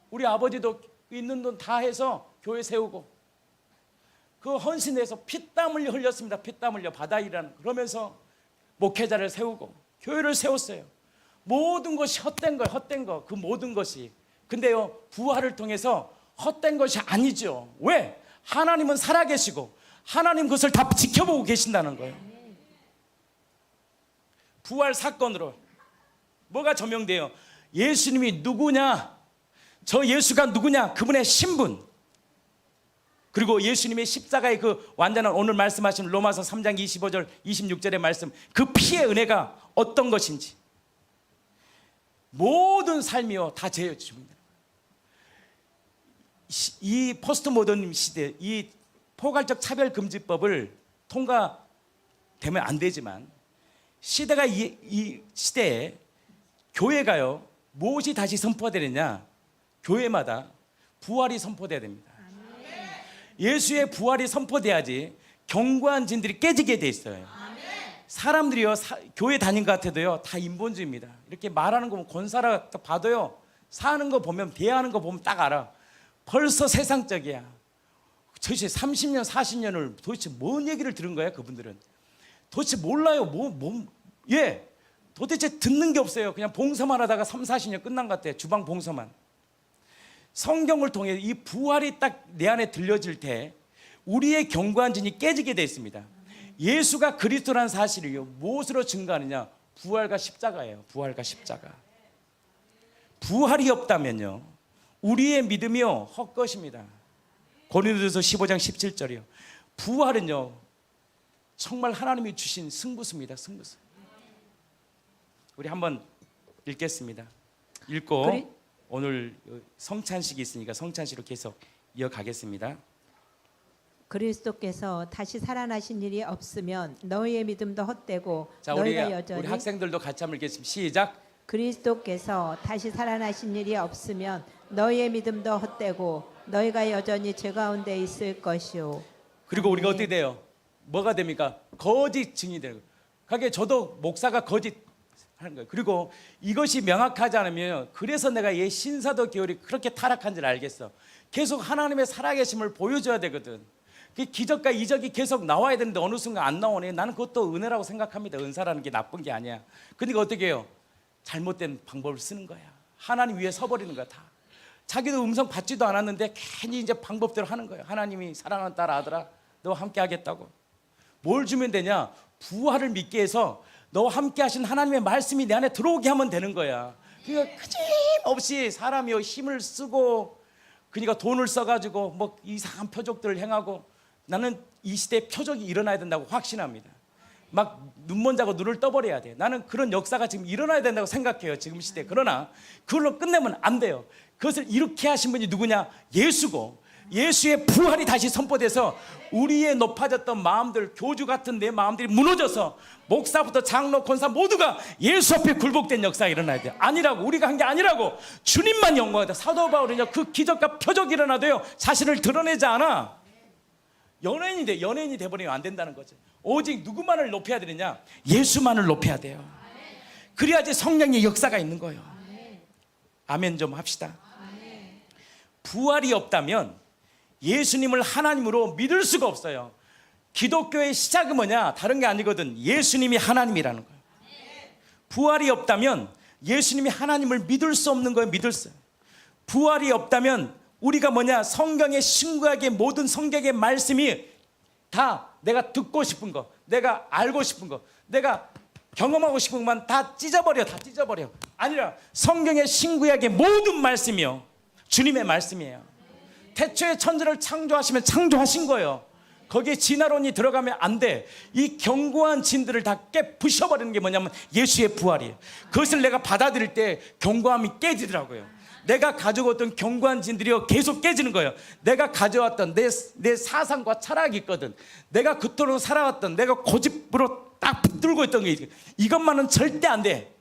우리 아버지도 있는 돈 다 해서 교회 세우고 그 헌신에서 피땀을 흘렸습니다. 피땀 흘려 바다 일하는, 그러면서 목회자를 세우고 교회를 세웠어요. 모든 것이 헛된 거예요. 헛된 거, 그 모든 것이. 근데요, 부활을 통해서 헛된 것이 아니죠. 왜? 하나님은 살아계시고 하나님 그것을 다 지켜보고 계신다는 거예요. 부활 사건으로 뭐가 조명돼요? 예수님이 누구냐? 저 예수가 누구냐? 그분의 신분, 그리고 예수님의 십자가의 그 완전한, 오늘 말씀하신 로마서 3장 25절 26절의 말씀, 그 피의 은혜가 어떤 것인지, 모든 삶이요 다 제어줍니다. 이 포스트 모던 시대, 이 포괄적 차별금지법을 통과되면 안 되지만, 시대가 이 시대에 교회가요 무엇이 다시 선포되느냐? 교회마다 부활이 선포돼야 됩니다. 예수의 부활이 선포돼야지 견고한 진들이 깨지게 돼 있어요. 사람들이요 교회 다닌 것 같아도요 다 인본주의입니다. 이렇게 말하는 거 보면, 권사라 봐도요 사는 거 보면, 대하는 거 보면 딱 알아. 벌써 세상적이야. 도대체 30년 40년을 도대체 뭔 얘기를 들은 거야? 그분들은 도대체 몰라요. 도대체 듣는 게 없어요. 그냥 봉사만 하다가 3, 40년 끝난 것 같아요. 주방 봉사만. 성경을 통해 이 부활이 딱 내 안에 들려질 때 우리의 견고한 진이 깨지게 되어 있습니다. 예수가 그리스도라는 사실을요 무엇으로 증거하느냐? 부활과 십자가예요. 부활과 십자가. 부활이 없다면요 우리의 믿음이요 헛것입니다. 고린도전서 15장 17절이요. 부활은요 정말 하나님이 주신 승부수입니다. 승부수. 우리 한번 읽겠습니다. 읽고 오늘 성찬식이 있으니까 성찬식으로 계속 이어가겠습니다. 그리스도께서 다시 살아나신 일이 없으면 너희의 믿음도 헛되고, 자, 너희가 여전히 우리 학생들도 같이 한번 읽겠습니다. 시작. 그리스도께서 다시 살아나신 일이 없으면 너희의 믿음도 헛되고 너희가 여전히 죄 가운데 있을 것이오. 그리고 우리가 어떻게 돼요? 뭐가 됩니까? 거짓 증인이 되는 거예요. 그러니까 저도 목사가 거짓 하는 거예요. 그리고 이것이 명확하지 않으면, 그래서 내가 얘 신사도 계열이 그렇게 타락한 줄 알겠어. 계속 하나님의 살아계심을 보여줘야 되거든. 그 기적과 이적이 계속 나와야 되는데 어느 순간 안 나오네. 나는 그것도 은혜라고 생각합니다. 은사라는 게 나쁜 게 아니야. 그러니까 어떻게 해요? 잘못된 방법을 쓰는 거야. 하나님 위에 서버리는 거야. 다 자기도 음성 받지도 않았는데 괜히 이제 방법대로 하는 거예요. 하나님이 사랑하는 딸 아들아 너와 함께 하겠다고. 뭘 주면 되냐? 부활을 믿게 해서 너와 함께 하신 하나님의 말씀이 내 안에 들어오게 하면 되는 거야. 그러니까 끊임없이 사람이 힘을 쓰고, 그러니까 돈을 써가지고 뭐 이상한 표적들을 행하고, 나는 이 시대에 표적이 일어나야 된다고 확신합니다. 막 눈먼 자고 눈을 떠버려야 돼. 나는 그런 역사가 지금 일어나야 된다고 생각해요. 지금 시대에. 그러나 그걸로 끝내면 안 돼요. 그것을 이렇게 하신 분이 누구냐? 예수고, 예수의 부활이 다시 선포돼서 우리의 높아졌던 마음들, 교주 같은 내 마음들이 무너져서 목사부터 장로, 권사 모두가 예수 앞에 굴복된 역사가 일어나야 돼요. 아니라고, 우리가 한 게 아니라고. 주님만 영광하다. 사도 바울은요 그 기적과 표적이 일어나도요 자신을 드러내지 않아. 연예인이 돼버리면 안 된다는 거죠. 오직 누구만을 높여야 되느냐? 예수만을 높여야 돼요. 그래야지 성령의 역사가 있는 거예요. 아멘 좀 합시다. 부활이 없다면 예수님을 하나님으로 믿을 수가 없어요. 기독교의 시작은 뭐냐? 다른 게 아니거든. 예수님이 하나님이라는 거예요. 부활이 없다면 예수님이 하나님을 믿을 수 없는 거예요. 믿을 수. 부활이 없다면 우리가 뭐냐? 성경의 신구약의 모든 성경의 말씀이 다 내가 듣고 싶은 거, 내가 알고 싶은 거, 내가 경험하고 싶은 것만 다 찢어버려. 다 찢어버려. 아니라 성경의 신구약의 모든 말씀이요 주님의 말씀이에요. 태초에 천지를 창조하시면 창조하신 거예요. 거기에 진화론이 들어가면 안 돼. 이 견고한 진들을 다 깨부셔버리는 게 뭐냐면 예수의 부활이에요. 그것을 내가 받아들일 때 견고함이 깨지더라고요. 내가 가져왔던 견고한 진들이 계속 깨지는 거예요. 내가 가져왔던 내 사상과 철학이 있거든. 내가 그토록 살아왔던 내가 고집으로 딱 붙들고 있던 게 이것만은 절대 안 돼.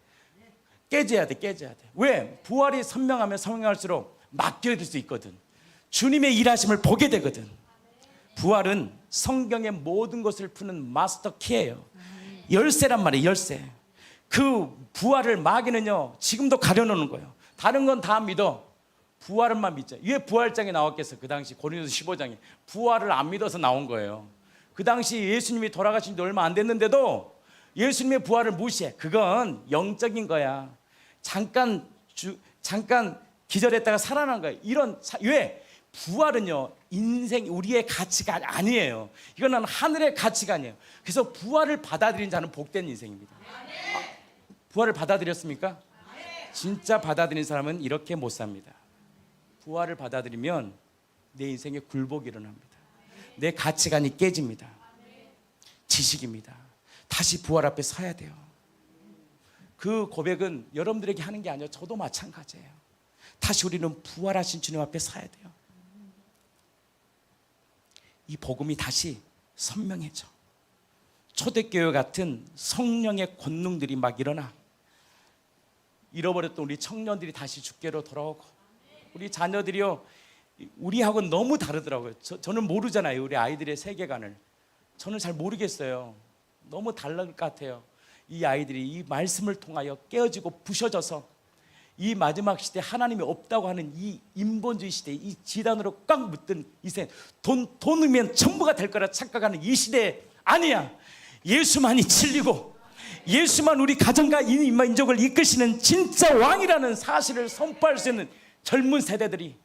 깨져야 돼. 왜? 부활이 선명하면 선명할수록 맡겨질 수 있거든. 주님의 일하심을 보게 되거든. 부활은 성경의 모든 것을 푸는 마스터 키예요. 열쇠란 말이에요. 열쇠. 그 부활을 마귀는요 지금도 가려놓는 거예요. 다른 건 다 믿어. 부활만 믿자. 왜 부활장에 나왔겠어? 그 당시 고린도서 15장에 부활을 안 믿어서 나온 거예요. 그 당시 예수님이 돌아가신 지 얼마 안 됐는데도 예수님의 부활을 무시해. 그건 영적인 거야. 잠깐 기절했다가 살아난 거야. 왜? 부활은요 인생 우리의 가치가 아니에요. 이거는 하늘의 가치가 아니에요. 그래서 부활을 받아들인 자는 복된 인생입니다. 부활을 받아들였습니까? 진짜 받아들인 사람은 이렇게 못 삽니다. 부활을 받아들이면 내 인생에 굴복이 일어납니다. 내 가치관이 깨집니다. 지식입니다. 다시 부활 앞에 서야 돼요. 그 고백은 여러분들에게 하는 게 아니에요. 저도 마찬가지예요. 다시 우리는 부활하신 주님 앞에 서야 돼요. 이 복음이 다시 선명해져. 초대교회 같은 성령의 권능들이 막 일어나. 잃어버렸던 우리 청년들이 다시 주께로 돌아오고, 우리 자녀들이요 우리하고는 너무 다르더라고요. 저는 모르잖아요. 우리 아이들의 세계관을 저는 잘 모르겠어요. 너무 다를 것 같아요. 이 아이들이 이 말씀을 통하여 깨어지고 부셔져서 이 마지막 시대 하나님이 없다고 하는 이 인본주의 시대, 이 지단으로 꽉 묶든 이 세상, 돈이면 전부가 될 거라 착각하는 이 시대에 아니야. 예수만이 진리고 예수만 우리 가정과 인족을 이끄시는 진짜 왕이라는 사실을 선포할 수 있는 젊은 세대들이,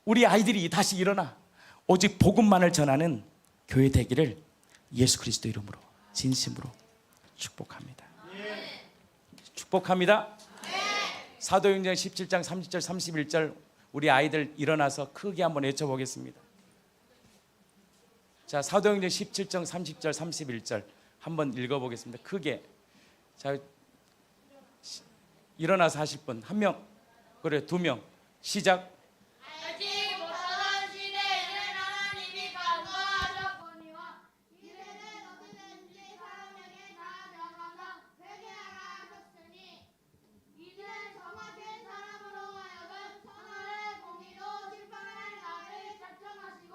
우리 아이들이 다시 일어나 오직 복음만을 전하는 교회 되기를 예수 그리스도 이름으로 진심으로 축복합니다. 축복합니다. 사도행전 17장 30절 31절 우리 아이들 일어나서 크게 한번 외쳐보겠습니다. 자, 사도행전 17장 30절 31절 한번 읽어보겠습니다. 크게. 자, 일어나서 하실 분 한 명, 그래 두 명, 시작. 알지 못하던 시대에는 하나님이 간과하셨거니와 이래는 어디든지 사람에게 다 명하사 회개하라 하셨으니 이는 정하신 사람으로 하여금 선하를 공의로 심판할 날을 작정하시고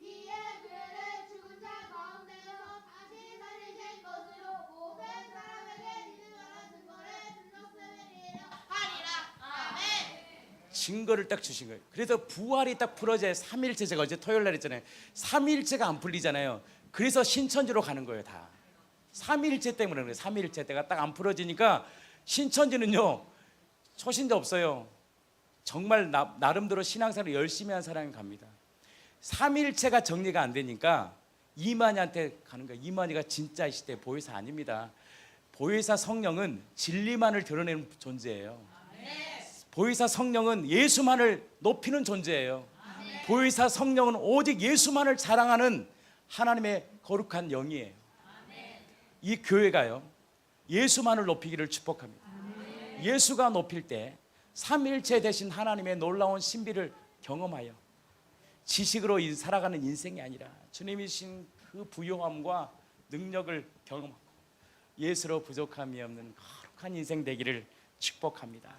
이에 그를 죽은 자 가운데서 다시 살리신 것으로 모든 사람에게 믿음하는 증거를 주셨음이니라 하리라. 아멘. 증거를 딱 주신 거예요. 그래서 부활이 딱 풀어져야 삼위일체. 제가 어제 토요일 날 했잖아요. 삼위일체가 안 풀리잖아요. 그래서 신천지로 가는 거예요. 다 삼위일체 때문에 그래요. 삼위일체 때가 딱 안 풀어지니까 신천지는요 초신자 없어요. 정말 나름대로 신앙생활을 열심히 한 사람이 갑니다. 삼위일체가 정리가 안 되니까 이만희한테 가는 거예요. 이만희가 진짜 이 시대 보혜사 아닙니다. 보혜사 성령은 진리만을 드러내는 존재예요. 보혜사 성령은 예수만을 높이는 존재예요. 보혜사 성령은 오직 예수만을 자랑하는 하나님의 거룩한 영이에요. 이 교회가요 예수만을 높이기를 축복합니다. 예수가 높일 때 삼위일체 되신 하나님의 놀라운 신비를 경험하여 지식으로 살아가는 인생이 아니라 주님이 주신 그 부요함과 능력을 경험하고 예수로 부족함이 없는 거룩한 인생 되기를 축복합니다.